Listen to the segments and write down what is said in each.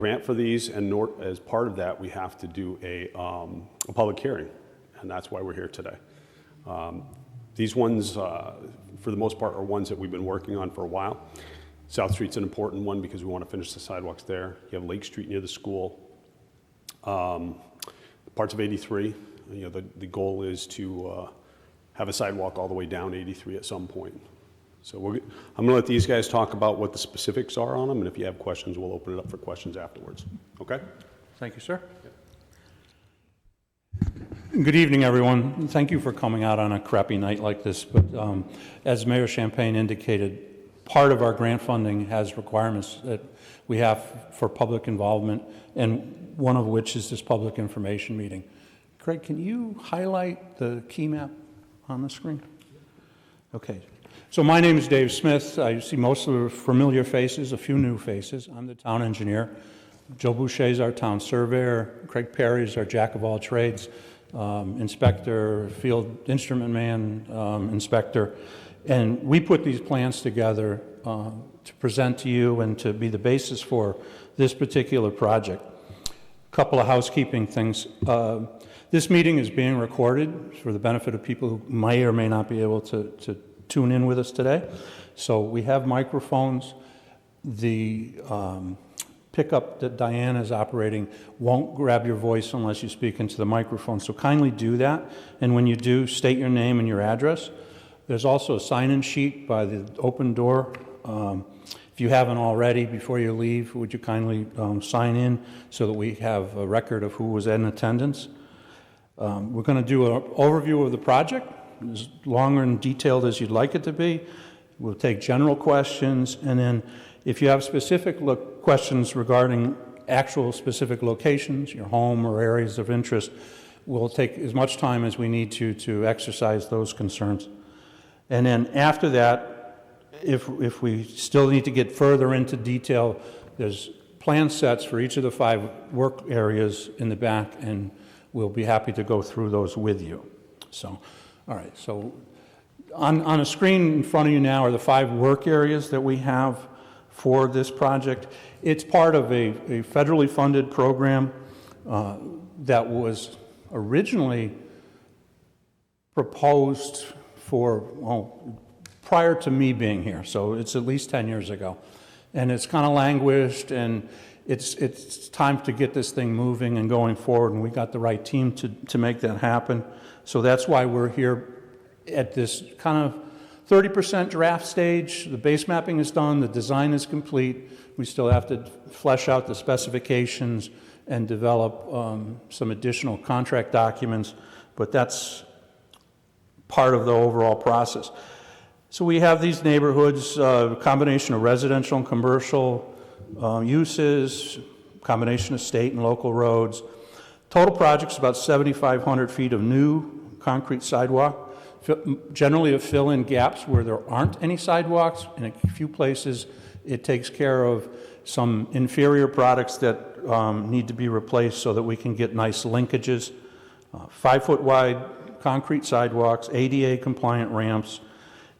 grant for these, and as part of that, we have to do a public hearing, and that's why we're here today. These ones, for the most part, are ones that we've been working on for a while. South Street's an important one because we want to finish the sidewalks there. You have Lake Street near the school. Parts of 83, you know, the goal is to have a sidewalk all the way down 83 at some point. So I'm going to let these guys talk about what the specifics are on them, and if you have questions, we'll open it up for questions afterwards. Okay? Thank you, sir. Good evening, everyone. Thank you for coming out on a crappy night like this. But as Mayor Champagne indicated, part of our grant funding has requirements that we have for public involvement, and one of which is this public information meeting. Craig, can you highlight the key map on the screen? Okay. So my name is Dave Smith. I see most of the familiar faces, a few new faces. I'm the town engineer. Joe Boucher is our town surveyor. Craig Perry is our jack of all trades, inspector, field instrument man, inspector. And we put these plans together to present to you and to be the basis for this particular project. A couple of housekeeping things. This meeting is being recorded for the benefit of people who may or may not be able to tune in with us today. So we have microphones. The pickup that Diane is operating won't grab your voice unless you speak into the microphone. So kindly do that. And when you do, state your name and your address. There's also a sign-in sheet by the open door. If you haven't already, before you leave, would you kindly sign in so that we have a record of who was in attendance? We're going to do an overview of the project, as longer and detailed as you'd like it to be. We'll take general questions, and then if you have specific questions regarding actual specific locations, your home or areas of interest, we'll take as much time as we need to exercise those concerns. And then after that, if we still need to get further into detail, there's plan sets for each of the 5 work areas in the back, and we'll be happy to go through those with you. So, all right, so on a screen in front of you now are the 5 work areas that we have for this project. It's part of a federally funded program that was originally proposed prior to me being here, so it's at least 10 years ago. And it's kind of languished, and it's time to get this thing moving and going forward, and we got the right team to make that happen. So that's why we're here at this kind of 30% draft stage. The base mapping is done, the design is complete. We still have to flesh out the specifications and develop some additional contract documents, but that's part of the overall process. So we have these neighborhoods, a combination of residential and commercial uses, combination of state and local roads. Total project's about 7,500 feet of new concrete sidewalk, generally to fill in gaps where there aren't any sidewalks. In a few places, it takes care of some inferior products that need to be replaced so that we can get nice linkages. 5-foot wide concrete sidewalks, ADA compliant ramps,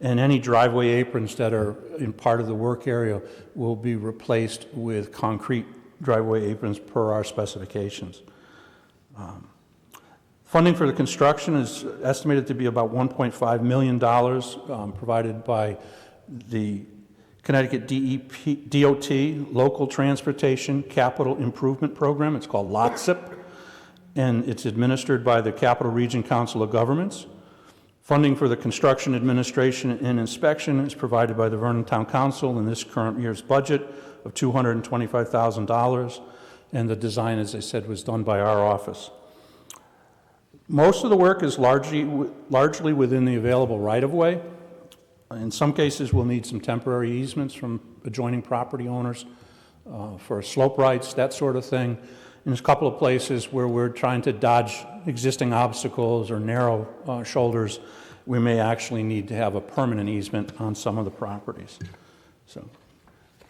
and any driveway aprons that are in part of the work area will be replaced with concrete driveway aprons per our specifications. Funding for the construction is estimated to be about $1.5 million, provided by the Connecticut DOT, Local Transportation Capital Improvement Program. It's called LOTCIP, and it's administered by the Capital Region Council of Governments. Funding for the construction, administration, and inspection is provided by the Vernon Town Council in this current year's budget of $225,000, and the design, as I said, was done by our office. Most of the work is largely within the available right-of-way. In some cases, we'll need some temporary easements from adjoining property owners for slope rights, that sort of thing. And there's a couple of places where we're trying to dodge existing obstacles or narrow shoulders. We may actually need to have a permanent easement on some of the properties. So,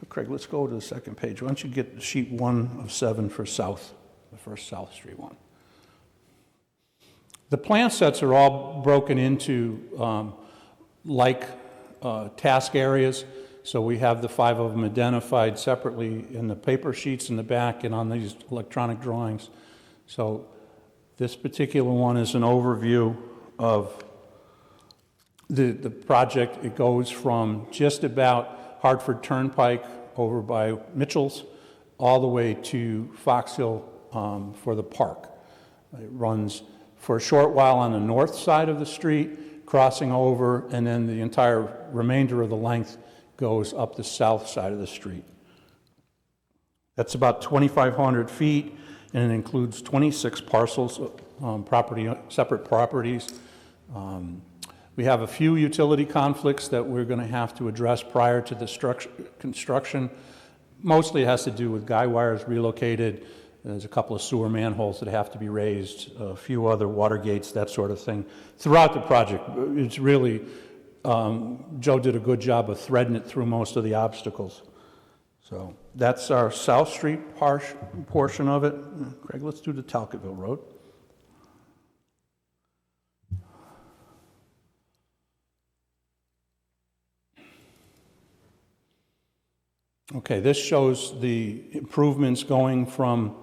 Craig, let's go to the second page. Why don't you get sheet 1 of 7 for South, the first South Street one. The plan sets are all broken into task areas. So we have the 5 of them identified separately in the paper sheets in the back and on these electronic drawings. So this particular one is an overview of the project. It goes from just about Hartford Turnpike over by Mitchell's all the way to Fox Hill for the park. It runs for a short while on the north side of the street, crossing over, and then the entire remainder of the length goes up the south side of the street. That's about 2,500 feet, and it includes 26 parcels, separate properties. We have a few utility conflicts that we're going to have to address prior to the construction. Mostly it has to do with guy wires relocated. There's a couple of sewer manholes that have to be raised, a few other water gates, that sort of thing. Throughout the project, it's really, Joe did a good job of threading it through most of the obstacles. So that's our South Street portion of it. Craig, let's do the Talcotville Road. Okay, this shows the improvements going from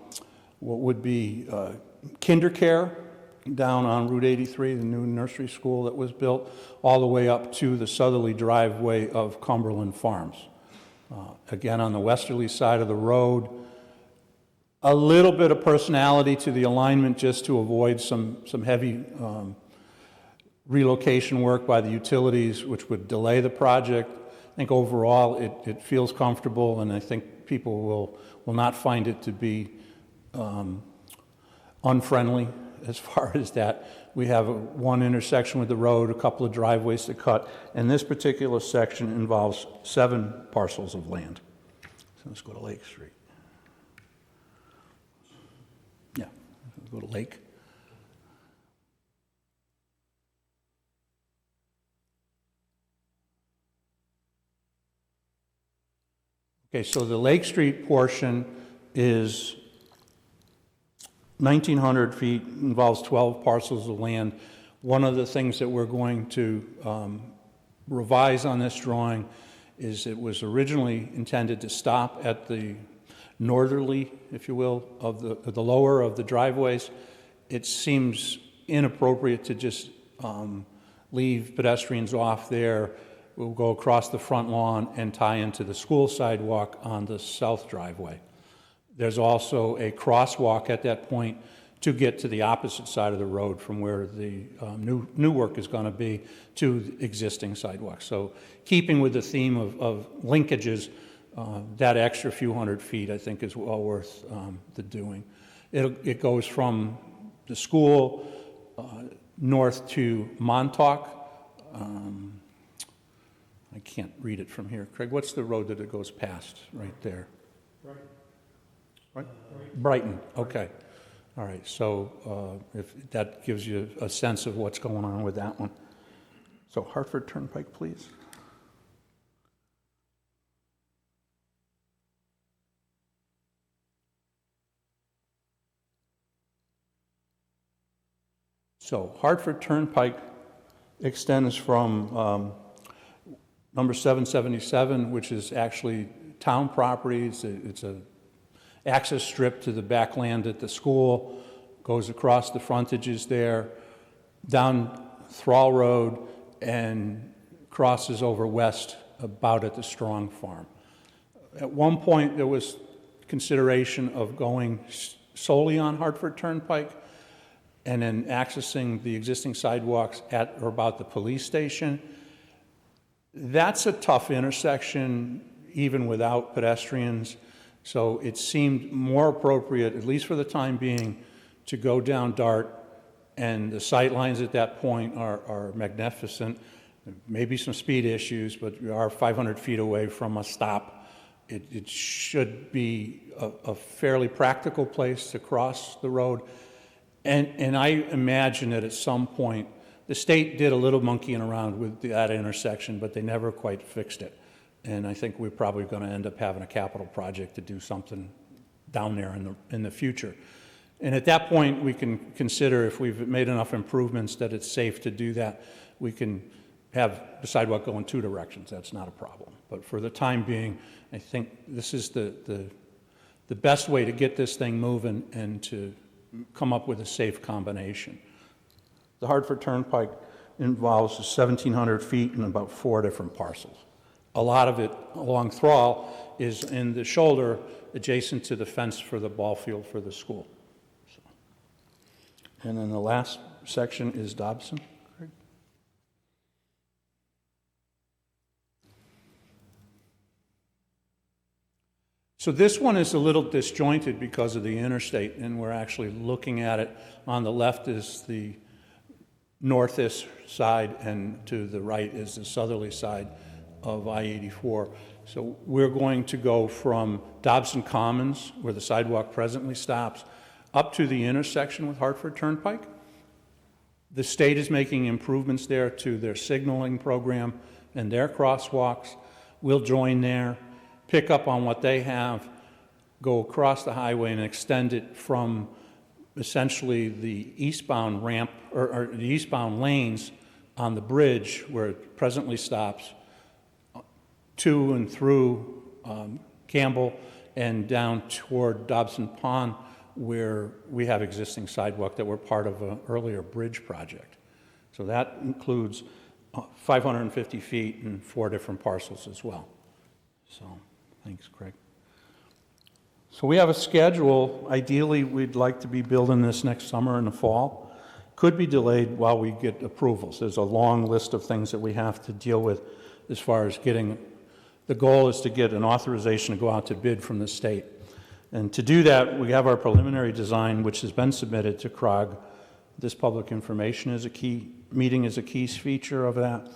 what would be kinder care down on Route 83, the new nursery school that was built, all the way up to the southerly driveway of Cumberland Farms. Again, on the westerly side of the road, a little bit of personality to the alignment just to avoid some heavy relocation work by the utilities, which would delay the project. I think overall it feels comfortable, and I think people will not find it to be unfriendly as far as that. We have one intersection with the road, a couple of driveways to cut, and this particular section involves 7 parcels of land. So let's go to Lake Street. Yeah, go to Lake. Okay, so the Lake Street portion is 1,900 feet, involves 12 parcels of land. One of the things that we're going to revise on this drawing is it was originally intended to stop at the northerly, if you will, of the lower of the driveways. It seems inappropriate to just leave pedestrians off there. We'll go across the front lawn and tie into the school sidewalk on the south driveway. There's also a crosswalk at that point to get to the opposite side of the road from where the new work is going to be to the existing sidewalk. So keeping with the theme of linkages, that extra few hundred feet I think is well worth the doing. It goes from the school north to Montauk. I can't read it from here. Craig, what's the road that it goes past right there? Brighton. Right? Brighton, okay. All right, so if that gives you a sense of what's going on with that one. So Hartford Turnpike, please. So Hartford Turnpike extends from number 777, which is actually town property. It's a access strip to the backland at the school, goes across the frontages there, down Thrall Road, and crosses over west about at the Strong Farm. At one point, there was consideration of going solely on Hartford Turnpike and then accessing the existing sidewalks at or about the police station. That's a tough intersection, even without pedestrians. So it seemed more appropriate, at least for the time being, to go down Dart, and the sight lines at that point are magnificent. Maybe some speed issues, but we are 500 feet away from a stop. It should be a fairly practical place to cross the road. And I imagine that at some point, the state did a little monkeying around with that intersection, but they never quite fixed it. And I think we're probably going to end up having a capital project to do something down there in the future. And at that point, we can consider, if we've made enough improvements that it's safe to do that, we can have the sidewalk go in two directions. That's not a problem. But for the time being, I think this is the best way to get this thing moving and to come up with a safe combination. The Hartford Turnpike involves 1,700 feet and about 4 different parcels. A lot of it along Thrall is in the shoulder adjacent to the fence for the ball field for the school. So. And then the last section is Dobson. Craig? So this one is a little disjointed because of the interstate, and we're actually looking at it. On the left is the northeast side, and to the right is the southerly side of I-84. So we're going to go from Dobson Commons, where the sidewalk presently stops, up to the intersection with Hartford Turnpike. The state is making improvements there to their signaling program and their crosswalks. We'll join there, pick up on what they have, go across the highway and extend it from essentially the eastbound ramp, or the eastbound lanes on the bridge where it presently stops, to and through Campbell and down toward Dobson Pond, where we have existing sidewalk that were part of an earlier bridge project. So that includes 550 feet and 4 different parcels as well. So, thanks, Craig. So we have a schedule. Ideally, we'd like to be building this next summer in the fall. Could be delayed while we get approvals. There's a long list of things that we have to deal with as far as getting, the goal is to get an authorization to go out to bid from the state. And to do that, we have our preliminary design, which has been submitted to CROG. This public information is a key, meeting is a key feature of that.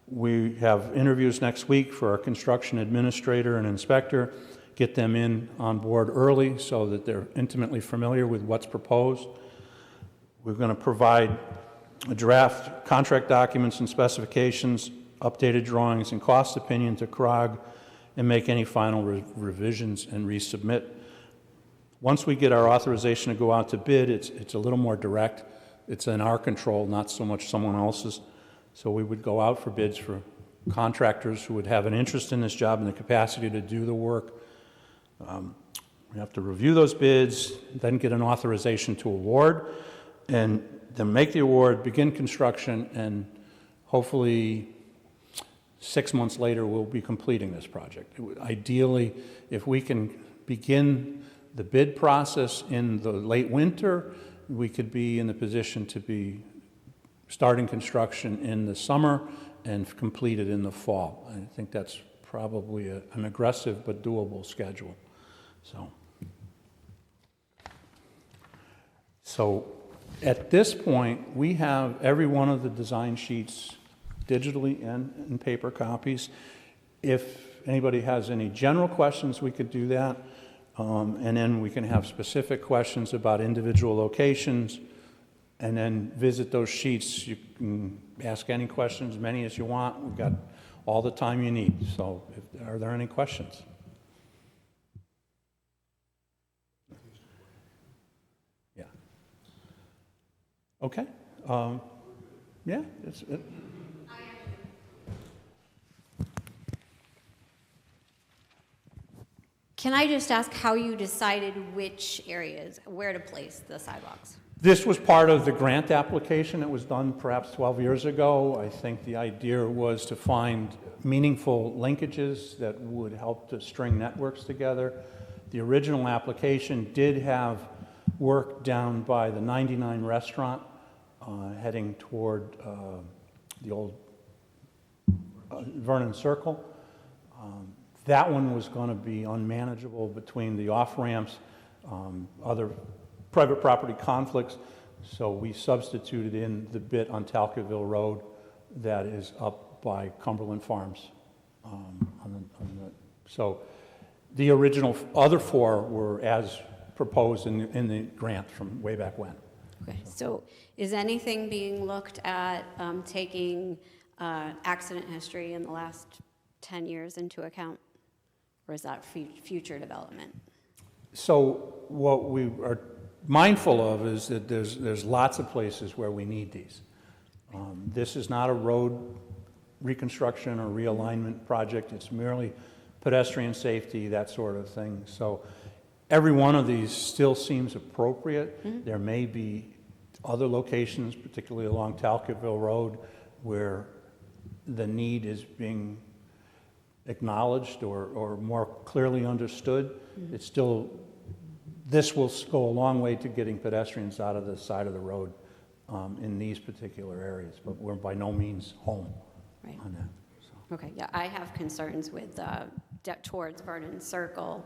We have interviews next week for our construction administrator and inspector, get them in on board early so that they're intimately familiar with what's proposed. We're going to provide a draft contract documents and specifications, updated drawings and cost opinion to CROG, and make any final revisions and resubmit. Once we get our authorization to go out to bid, it's a little more direct. It's in our control, not so much someone else's. So we would go out for bids for contractors who would have an interest in this job and the capacity to do the work. We have to review those bids, then get an authorization to award, and then make the award, begin construction, and hopefully 6 months later we'll be completing this project. Ideally, if we can begin the bid process in the late winter, we could be in the position to be starting construction in the summer and complete it in the fall. I think that's probably an aggressive but doable schedule. So at this point, we have every one of the design sheets digitally and in paper copies. If anybody has any general questions, we could do that. And then we can have specific questions about individual locations, and then visit those sheets. You can ask any questions, many as you want. We've got all the time you need. So are there any questions? Yeah. Okay. Yeah, it's it. Can I just ask how you decided which areas, where to place the sidewalks? This was part of the grant application that was done perhaps 12 years ago. I think the idea was to find meaningful linkages that would help to string networks together. The original application did have work down by the 99 restaurant, heading toward the old Vernon Circle. That one was going to be unmanageable between the off-ramps, other private property conflicts, so we substituted in the bit on Talcottville Road that is up by Cumberland Farms. So the original other 4 were as proposed in the grant from way back when. Okay, so is anything being looked at taking accident history in the last 10 years into account? Or is that future development? So what we are mindful of is that there's lots of places where we need these. This is not a road reconstruction or realignment project. It's merely pedestrian safety, that sort of thing. So every one of these still seems appropriate. There may be other locations, particularly along Talcottville Road, where the need is being acknowledged or more clearly understood. It's still, this will go a long way to getting pedestrians out of the side of the road in these particular areas, but we're by no means home Right. on that. So. Okay, yeah, I have concerns with towards Vernon Circle,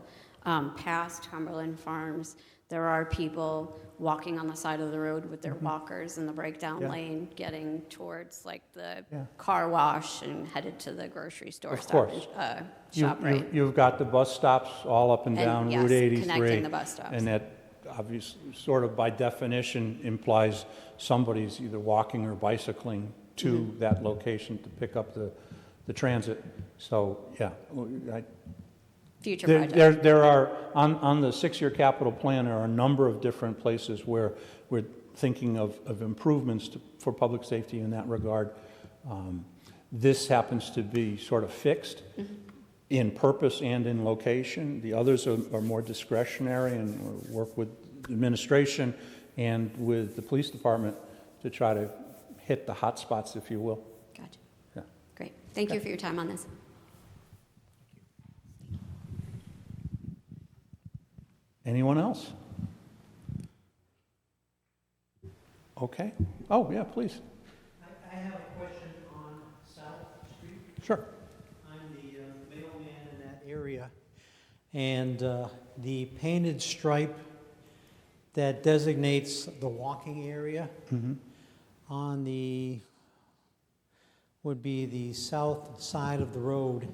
past Cumberland Farms. There are people walking on the side of the road with their walkers in the breakdown Yeah. lane, getting towards like the Yeah. car wash and headed to the grocery store. Of course. Shop right. You've got the bus stops all up and down yes, Route 83. connecting the bus stops. And that obviously, sort of by definition, implies somebody's either walking or bicycling to that location to pick up the transit. So, yeah, Future project. there are, on the 6-year capital plan, there are a number of different places where we're thinking of improvements for public safety in that regard. This happens to be sort of fixed in purpose and in location. The others are more discretionary and work with administration and with the police department to try to hit the hot spots, if you will. Gotcha. Yeah. Great. Thank you for your time on this. Anyone else? Okay. Oh, yeah, please. I have a question on South Street. Sure. I'm the mailman in that area. And the painted stripe that designates the walking area on the, would be the south side of the road,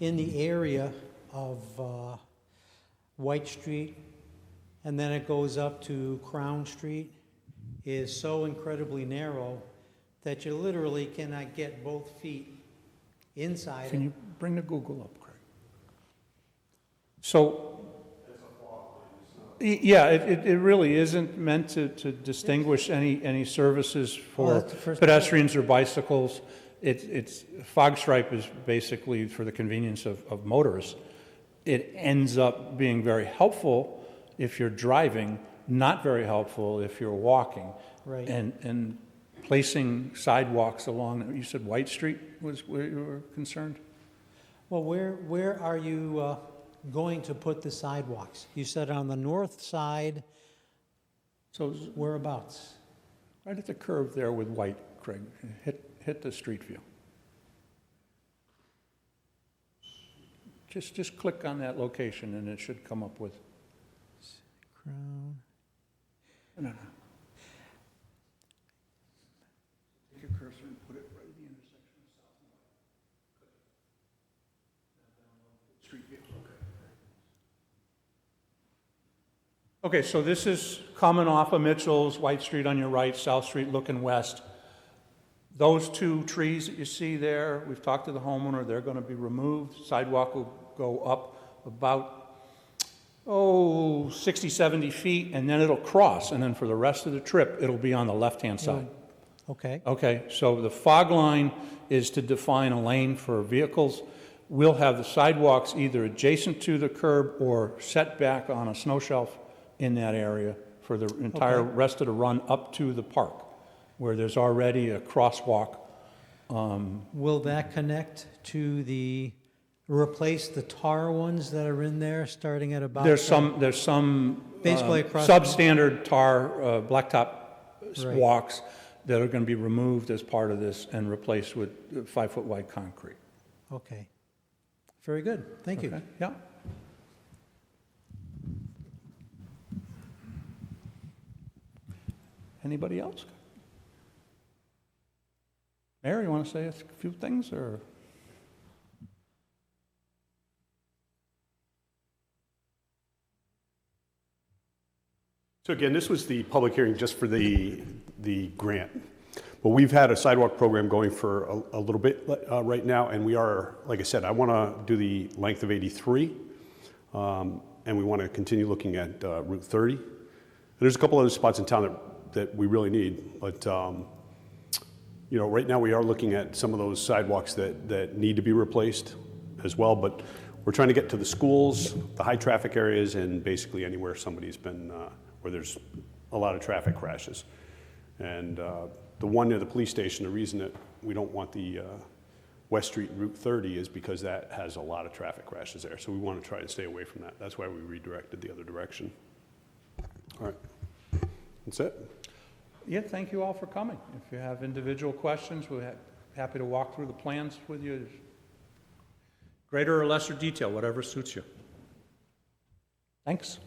in the area of White Street, and then it goes up to Crown Street, is so incredibly narrow that you literally cannot get both feet inside Can it. you bring the Google up, Craig? So, yeah, it really isn't meant to distinguish any services Oh, for that's the first- pedestrians or bicycles. It's fog stripe is basically for the convenience of motorists. It ends up being very helpful if you're driving, not very helpful if you're walking. Right. And placing sidewalks along, you said White Street was where you were concerned? Well, where are you going to put the sidewalks? You said on the north side, So whereabouts? right at the curve there with White, Craig, hit the street view. Just click on that location and it should come up with, Crown. no. Take your cursor and put it right at the intersection of South and White. Street view, okay. Okay, so this is coming off of Mitchell's, White Street on your right, South Street looking west. Those two trees that you see there, we've talked to the homeowner, they're going to be removed. Sidewalk will go up about, 60, 70 feet, and then it'll cross. And then for the rest of the trip, it'll be on the left-hand side. Okay. Okay, so the fog line is to define a lane for vehicles. We'll have the sidewalks either adjacent to the curb or set back on a snow shelf in that area for the entire Okay. rest of the run up to the park, where there's already a crosswalk. Will that connect to replace the tar ones that are in there, starting at about? There's some Basically across the- substandard tar blacktop Right. walks that are going to be removed as part of this and replaced with 5-foot wide concrete. Okay. Very good. Thank you. Okay, yeah. Anybody else? Mayor, you want to say a few things, or? So again, this was the public hearing just for the grant. But we've had a sidewalk program going for a little bit right now, and we are, like I said, I want to do the length of 83, and we want to continue looking at Route 30. And there's a couple other spots in town that we really need, but you know, right now we are looking at some of those sidewalks that need to be replaced as well, but we're trying to get to the schools, the high traffic areas, and basically anywhere somebody's been, where there's a lot of traffic crashes. And the one near the police station, the reason that we don't want the West Street and Route 30 is because that has a lot of traffic crashes there. So we want to try and stay away from that. That's why we redirected the other direction. All right, that's it. Yeah, thank you all for coming. If you have individual questions, we're happy to walk through the plans with you. Greater or lesser detail, whatever suits you. Thanks.